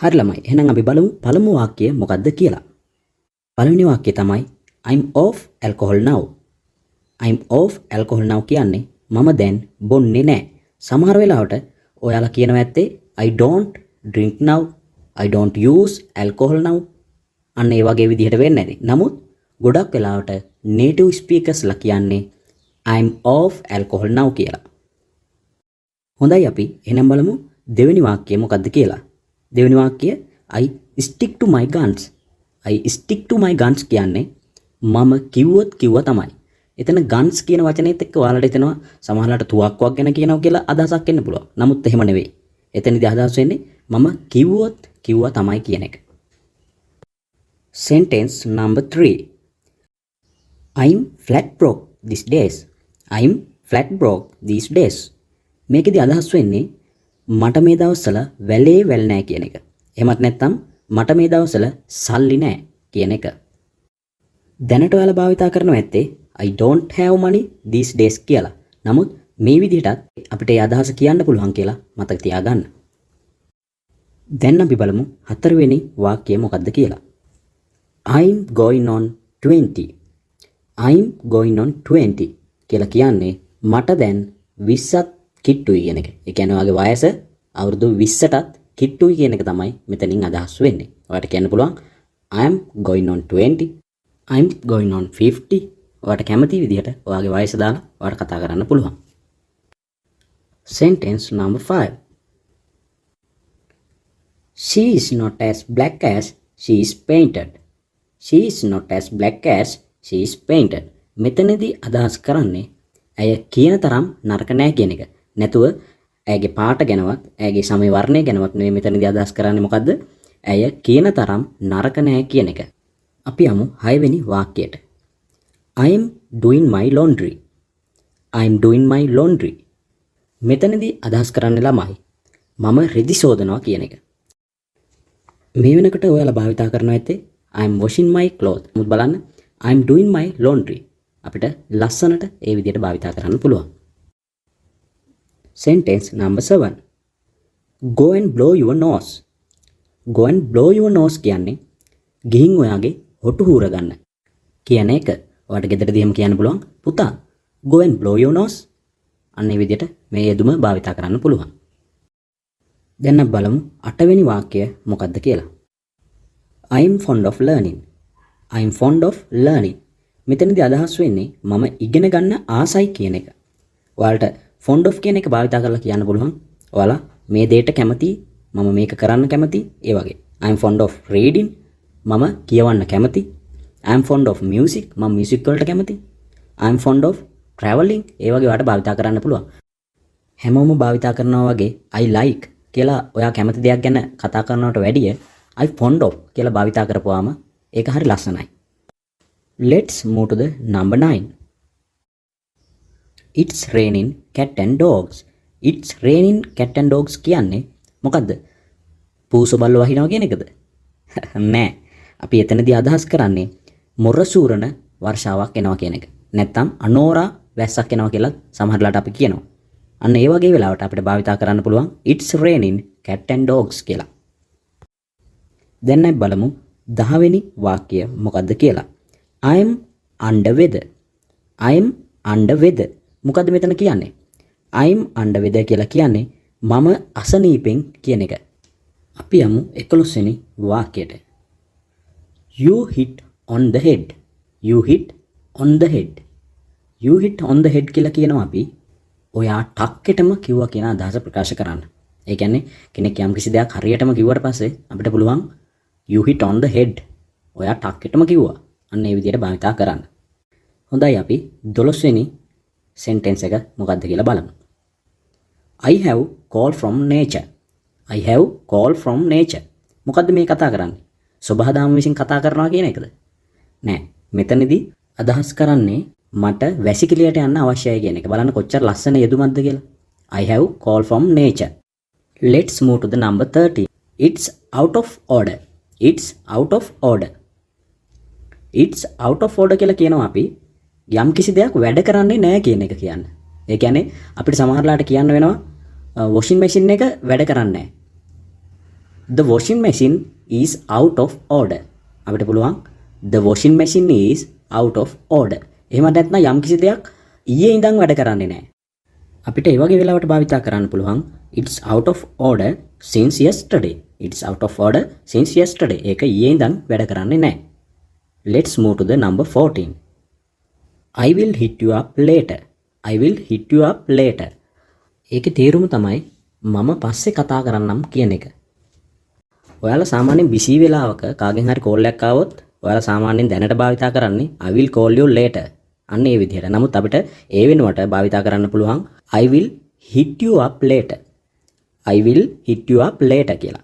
හරි ළමයි. එහෙනම් අපි බලමු පළමු වාක්‍යය මොකක්ද කියලා. පළවෙනි වාක්‍යය තමයි I'm off alcohol now. I'm off alcohol now කියන්නේ මම දැන් බොන්නේ නැහැ. සමහර වෙලාවට ඔයාලා කියනවා ඇත්තේ I don't drink now. I don't use alcohol now. අන්න ඒ වගේ විදිහට වෙන්නේ නැති. නමුත් ගොඩක් වෙලාවට native speakersලා කියන්නේ I'm off alcohol now කියලා. හොඳයි අපි එහෙනම් බලමු දෙවෙනි වාක්‍යය මොකක්ද කියලා. දෙවෙනි වාක්‍යය I stick to my guns. I stick to my guns කියන්නේ මම කිව්වා තමයි. එතන guns කියන වචනේත් එක්ක ඔයාලට එතනවා සමහරවිට තුවක්කුවක් ගැන කියනවා කියලා අදහසක් එන්න පුළුවන්. නමුත් එහෙම නෙවෙයි. එතනදී අදහස් වෙන්නේ මම කිව්වා තමයි කියන එක. Sentence number 3. I'm flat broke these days. I'm flat broke these days. මේකෙදී අදහස් වෙන්නේ මට මේ දවස්වල වැල් නැහැ කියන එක. එහෙමත් නැත්නම් මට මේ දවස්වල සල්ලි නැහැ කියන එක. දැනට ඔයාලා භාවිතා කරනවා ඇත්තේ I don't have money these days කියලා. නමුත් මේ විදිහටත් අපිට ඒ අදහස කියන්න පුළුවන් කියලා මතක තියාගන්න. දැන් අපි බලමු හතරවෙනි වාක්‍යය මොකක්ද කියලා. I'm going on 20. I'm going on 20 කියලා කියන්නේ මට දැන් 20ක් කිට්ටුයි කියන එක. ඒ කියන්නේ ඔයාගේ වයස අවුරුදු 20ටත් කිට්ටුයි කියන එක තමයි මෙතනින් අදහස් වෙන්නේ. ඔයාලට කියන්න පුළුවන් I'm going on 20. I'm going on 50. ඔයාලට කැමති විදිහට ඔයාගේ වයස දාලා ඔයාලට කතා කරන්න පුළුවන්. Sentence number 5. She is not as black as she is painted. She is not as black as she is painted. මෙතනදී අදහස් කරන්නේ ඇය කියන තරම් නරක නෑ කියන එක. නැතුව ඇයගේ පාට ගැනවත් ඇයගේ සමය වර්ණය ගැනවත් නෙවෙයි මෙතනදී අදහස් කරන්නේ මොකද්ද? ඇය කියන තරම් නරක නෑ කියන එක. අපි යමු 6 වෙනි වාක්‍යයට. I'm doing my laundry. I'm doing my laundry. මෙතනදී අදහස් කරන්නේ ළමයි මම රෙදි සෝදනවා කියන එක. මේ වෙනකොට ඔයාලා භාවිතා කරනවා ඇත්තේ I'm washing my clothes. මුත් බලන්න I'm doing my laundry. අපිට ලස්සනට ඒ විදිහට භාවිතා කරන්න පුළුවන්. Sentence number 7. Go and blow your nose. Go and blow your nose කියන්නේ ගිහින් ඔයාගේ හොටු හූර ගන්න කියන එක. ඔයාලට ගෙදරදී එහෙම කියන්න පුළුවන් පුතා go and blow your nose. අන්න ඒ විදිහට මේ යෙදුම භාවිතා කරන්න පුළුවන්. දැන් අපි බලමු 8 වෙනි වාක්‍යය මොකක්ද කියලා. I'm fond of learning. I'm fond of learning. මෙතනදී අදහස් වෙන්නේ මම ඉගෙන ගන්න ආසයි කියන එක. ඔයාලට fond of කියන එක භාවිතා කරලා කියන්න පුළුවන්. ඔයාලා මේ දෙයට කැමති, මම මේක කරන්න කැමති, ඒ වගේ. I'm fond of reading. මම කියවන්න කැමති. I'm fond of music. මම music වලට කැමති. I'm fond of traveling. ඒ වගේ ඔයාලට භාවිතා කරන්න පුළුවන්. හැමෝම භාවිතා කරනවා වගේ I like කියලා ඔයා කැමති දෙයක් ගැන කතා කරනවට වැඩිය I fond of කියලා භාවිතා කරපුවාම ඒක හරි ලස්සනයි. Let's move to the number 9. It's raining cat and dogs. It's raining cat and dogs කියන්නේ මොකද්ද? පූසෝ බල්ලෝ වහිනවා කියන එකද? නෑ. අපි එතනදී අදහස් කරන්නේ මොරසූරන වර්ෂාවක් එනවා කියන එක. නැත්තම් අනෝරා වැස්සක් එනවා කියලා සමහරලාට අපි කියනවා. අන්න ඒ වගේ වෙලාවට අපිට භාවිතා කරන්න පුළුවන් It's raining cat and dogs කියලා. දැන් අපි බලමු 10 වෙනි වාක්‍යය මොකද්ද කියලා. I'm under weather. I'm under weather. මොකද්ද මෙතන කියන්නේ? I'm under weather කියලා කියන්නේ මම අසනීපෙන් කියන එක. අපි යමු 11 වෙනි වාක්‍යයට. You hit on the head. You hit on the head. You hit on the head කියලා කියනවා අපි ඔයා ටක්කෙටම කිව්වා කියන අදහස ප්‍රකාශ කරන්න. ඒ කියන්නේ කෙනෙක් යම් කිසි දෙයක් හරියටම කිව්වට පස්සේ අපිට පුළුවන් you hit on the head. ඔයා ටක්කෙටම කිව්වා. අන්න ඒ විදිහට භාවිතා කරන්න. හොඳයි අපි 12 වෙනි sentence එක මොකක්ද කියලා බලමු. I have call from nature. I have call from nature. මොකද්ද මේ කතා කරන්නේ? සබහාදාම විසින් කතා කරනවා කියන එකද? නෑ. මෙතනදී අදහස් කරන්නේ මට වැසිකිළියට යන්න අවශ්‍යයි කියන එක. බලන්න කොච්චර ලස්සන යෙදුමක්ද කියලා. I have call from nature. Let's move to the number 30. It's out of order. It's out of order. It's out of order කියලා කියනවා අපි යම් කිසි දෙයක් වැඩ කරන්නේ නැහැ කියන එක කියන්නේ. ඒ කියන්නේ අපිට සමහරලාට කියන්න වෙනවා washing machine එක වැඩ කරන්නේ නැහැ. The washing machine is out of order. අපිට පුළුවන් the washing machine is out of order. එහෙම නැත්නම් යම් කිසි දෙයක් ඊයේ ඉඳන් වැඩ කරන්නේ නැහැ. අපිට ඒ වගේ වෙලාවට භාවිතා කරන්න පුළුවන් it's out of order since yesterday. It's out of order since yesterday. ඒක ඊයේ ඉඳන් වැඩ කරන්නේ නැහැ. Let's move to the number 14. I will hit you up later. I will hit you up later. ඒකේ තේරුම තමයි මම පස්සේ කතා කරන්නම් කියන එක. ඔයාලා සාමාන්‍යයෙන් බිසි වෙලාවක කාගෙන් හරි කෝල් එකක් ආවොත් ඔයාලා සාමාන්‍යයෙන් දැනට භාවිතා කරන්නේ I will call you later. අන්න ඒ විදිහට. නමුත් අපිට ඒ වෙනුවට භාවිතා කරන්න පුළුවන් I will hit you up later. I will hit you up later කියලා.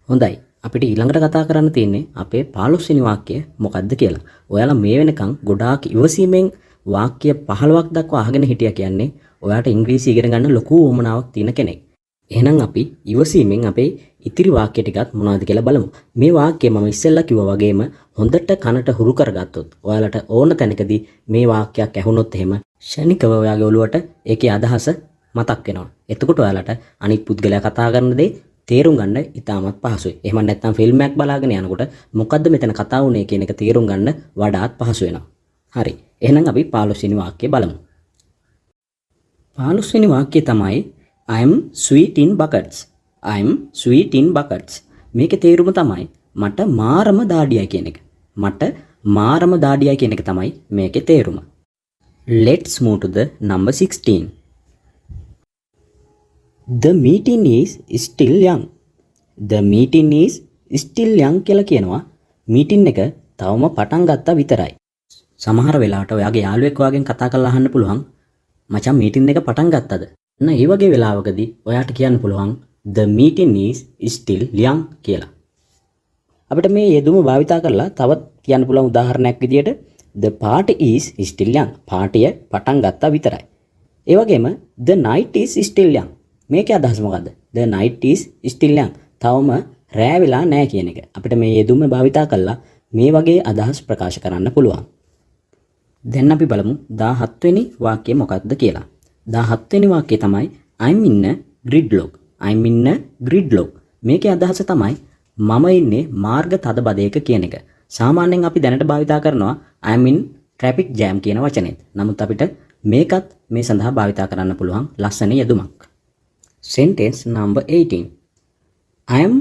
හොඳයි. අපිට ඊළඟට කතා කරන්න තියෙන්නේ අපේ 15 වෙනි වාක්‍යය මොකක්ද කියලා. ඔයාලා මේ වෙනකන් ගොඩාක් ඉවසීමෙන් වාක්‍ය 15ක් දක්වා අහගෙන හිටියා කියන්නේ ඔයාට ඉංග්‍රීසි ඉගෙන ගන්න ලොකු උවමනාවක් තියෙන කෙනෙක්. එහෙනම් අපි ඉවසීමෙන් අපේ ඉතිරි වාක්‍ය ටිකත් මොනවද කියලා බලමු. මේ වාක්‍යය මම ඉස්සෙල්ලා කිව්වා වගේම හොඳට කනට හුරු කරගත්තොත් ඔයාලට ඕන තැනකදී මේ වාක්‍යයක් ඇහුනොත් එහෙම ෂණිකව ඔයාගේ ඔළුවට ඒකේ අදහස මතක් වෙනවා. එතකොට ඔයාලට අනිත් පුද්ගලයා කතා කරන දේ තේරුම් ගන්න ඉතාමත් පහසුයි. එහෙම නැත්නම් ෆිල්ම් එකක් බලාගෙන යනකොට මොකද්ද මෙතන කතා වුනේ කියන එක තේරුම් ගන්න වඩාත් පහසු වෙනවා. හරි. එහෙනම් අපි 15 වෙනි වාක්‍යය බලමු. 15 වෙනි වාක්‍යය තමයි I'm sweet in buckets. I'm sweet in buckets. මේකේ තේරුම තමයි මට මාරම දාඩියයි කියන එක. මට මාරම දාඩියයි කියන එක තමයි මේකේ තේරුම. Let's move to the number 16. The meeting is still young. The meeting is still young කියලා කියනවා මීටින් එක තවම පටන් ගත්තා විතරයි. සමහර වෙලාවට ඔයාගේ යාළුවෙක් වගෙන් කතා කරලා අහන්න පුළුවන් මචං මීටින් එක පටන් ගත්තද? අන්න ඒ වගේ වෙලාවකදී ඔයාට කියන්න පුළුවන් the meeting is still young කියලා. අපිට මේ යෙදුම භාවිතා කරලා තවත් කියන්න පුළුවන් උදාහරණයක් විදියට the party is still young. පාටිය පටන් ගත්තා විතරයි. ඒ වගේම the night is still young. මේකේ අදහස මොකද්ද? The night is still young. තවම රෑ වෙලා නැහැ කියන එක. අපිට මේ යෙදුම භාවිතා කරලා මේ වගේ අදහස් ප්‍රකාශ කරන්න පුළුවන්. දැන් අපි බලමු 17 වෙනි වාක්‍යය මොකක්ද කියලා. 17 වෙනි වාක්‍යය තමයි I'm in a gridlock. I'm in a gridlock. මේකේ අදහස තමයි මම ඉන්නේ මාර්ග තදබදයක කියන එක. සාමාන්‍යයෙන් අපි දැනට භාවිතා කරනවා I'm in traffic jam කියන වචනේත්. නමුත් අපිට මේකත් මේ සඳහා භාවිතා කරන්න පුළුවන් ලස්සන යෙදුමක්. Sentence number 18. I am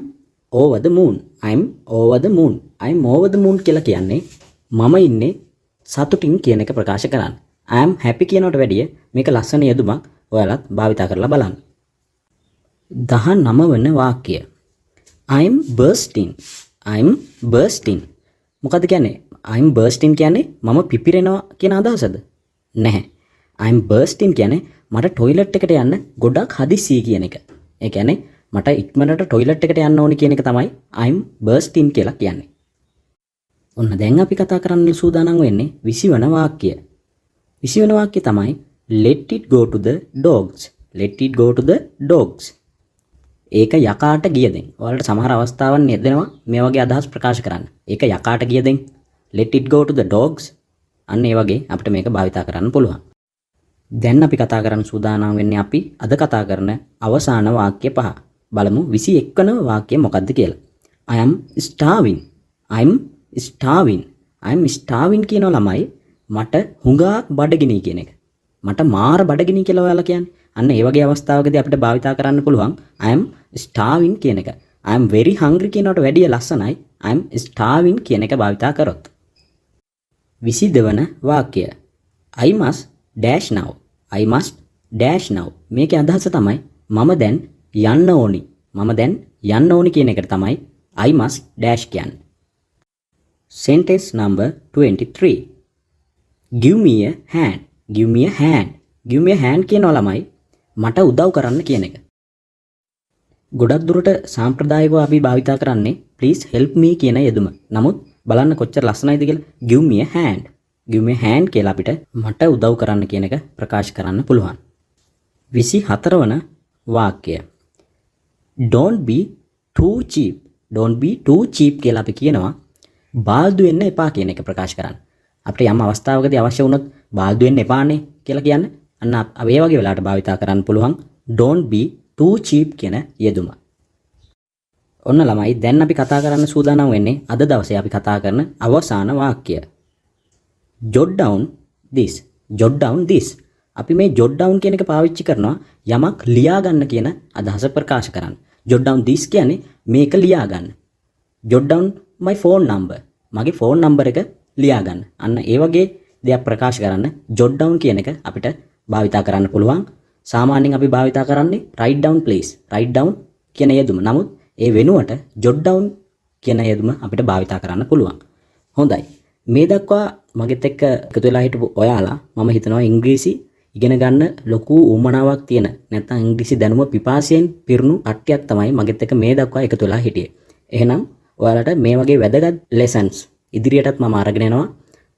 over the moon. I am over the moon. I am over the moon කියලා කියන්නේ මම ඉන්නේ සතුටින් කියන එක ප්‍රකාශ කරන්න. I am happy කියනකට වැඩිය මේක ලස්සන යෙදුමක් ඔයාලත් භාවිතා කරලා බලන්න. 19 වෙනි වාක්‍යය. I am bursting. I am bursting. මොකද කියන්නේ? I am bursting කියන්නේ මම පිපිරෙනවා කියන අදහසද? නැහැ. I am bursting කියන්නේ මට টয়ලට් එකට යන්න ගොඩක් හදිස්සිය කියන එක. ඒ කියන්නේ මට ඉක්මනට টয়ලට් එකට යන්න ඕනි කියන එක තමයි I am bursting කියලා කියන්නේ. ඔන්න දැන් අපි කතා කරන්න සූදානම් වෙන්නේ 20 වෙනි වාක්‍යය. 20 වෙනි වාක්‍යය තමයි let it go to the dogs. Let it go to the dogs. ඒක යකාට ගියදෙන්. ඔයාලට සමහර අවස්ථාවන් යෙදෙනවා මේ වගේ අදහස් ප්‍රකාශ කරන්න. ඒක යකාට ගියදෙන්. Let it go to the dogs. අන්න ඒ වගේ අපිට මේක භාවිතා කරන්න පුළුවන්. දැන් අපි කතා කරන්න සූදානම් වෙන්නේ අපි අද කතා කරන අවසාන වාක්‍ය පහ. බලමු 21 වෙනි වාක්‍යය මොකක්ද කියලා. I am starving. I am starving. I am starving කියන ළමයි මට හුඟක් බඩගිනි කියන එක. මට මාර බඩගිනි කියලා ඔයාලා කියන්නේ. අන්න ඒ වගේ අවස්ථාවකදී අපිට භාවිතා කරන්න පුළුවන් I am starving කියන එක. I am very hungry කියනකට වැඩිය ලස්සනයි I am starving කියන එක භාවිතා කරොත්. 22 වන වාක්‍යය. I must dash now. I must dash now. මේකේ අදහස තමයි මම දැන් යන්න ඕනි. මම දැන් යන්න ඕනි කියන එකට තමයි I must dash කියන්නේ. Sentence number 23. Give me a hand. Give me a hand. Give me a hand කියනවා ළමයි මට උදව් කරන්න කියන එක. ගොඩක් දුරට සාම්ප්‍රදායිකව අපි භාවිතා කරන්නේ please help me කියන යෙදුම. නමුත් බලන්න කොච්චර ලස්සනයිද කියලා. Give me a hand. Give me a hand කියලා අපිට මට උදව් කරන්න කියන එක ප්‍රකාශ කරන්න පුළුවන්. 24 වන වාක්‍යය. Don't be too cheap. Don't be too cheap කියලා අපි කියනවා බාල්දු වෙන්න එපා කියන එක ප්‍රකාශ කරන්න. අපිට යම් අවස්ථාවකදී අවශ්‍ය වුණොත් බාල්දු වෙන්න එපානේ කියලා කියන්නේ. අන්න ඒ වගේ වෙලාවට භාවිතා කරන්න පුළුවන් don't be too cheap කියන යෙදුම. ඔන්න ළමයි දැන් අපි කතා කරන්න සූදානම් වෙන්නේ අද දවසේ අපි කතා කරන අවසාන වාක්‍යය. jot down this. jot down this. අපි මේ jot down කියන එක පාවිච්චි කරනවා යමක් ලියා ගන්න කියන අදහස ප්‍රකාශ කරන්න. jot down this කියන්නේ මේක ලියා ගන්න. jot down my phone number. මගේ phone number එක ලියා ගන්න. අන්න ඒ වගේ දෙයක් ප්‍රකාශ කරන්න jot down කියන එක අපිට භාවිතා කරන්න පුළුවන්. සාමාන්‍යයෙන් අපි භාවිතා කරන්නේ write down please. write down කියන යෙදුම. නමුත් ඒ වෙනුවට jot down කියන යෙදුම අපිට භාවිතා කරන්න පුළුවන්. හොඳයි. මේ දක්වා මගෙත් එක්ක එකතු වෙලා හිටපු ඔයාලා මම හිතනවා ඉංග්‍රීසි ඉගෙන ගන්න ලොකු උවමනාවක් තියෙන නැත්නම් ඉංග්‍රීසි දැනුම පිපාසයෙන් පිරුණු කට්ටියක් තමයි මගෙත් එක්ක මේ දක්වා එකතු වෙලා හිටියේ. එහෙනම් ඔයාලට මේ වගේ වැදගත් lessons ඉදිරියටත් මම අරගෙන එනවා.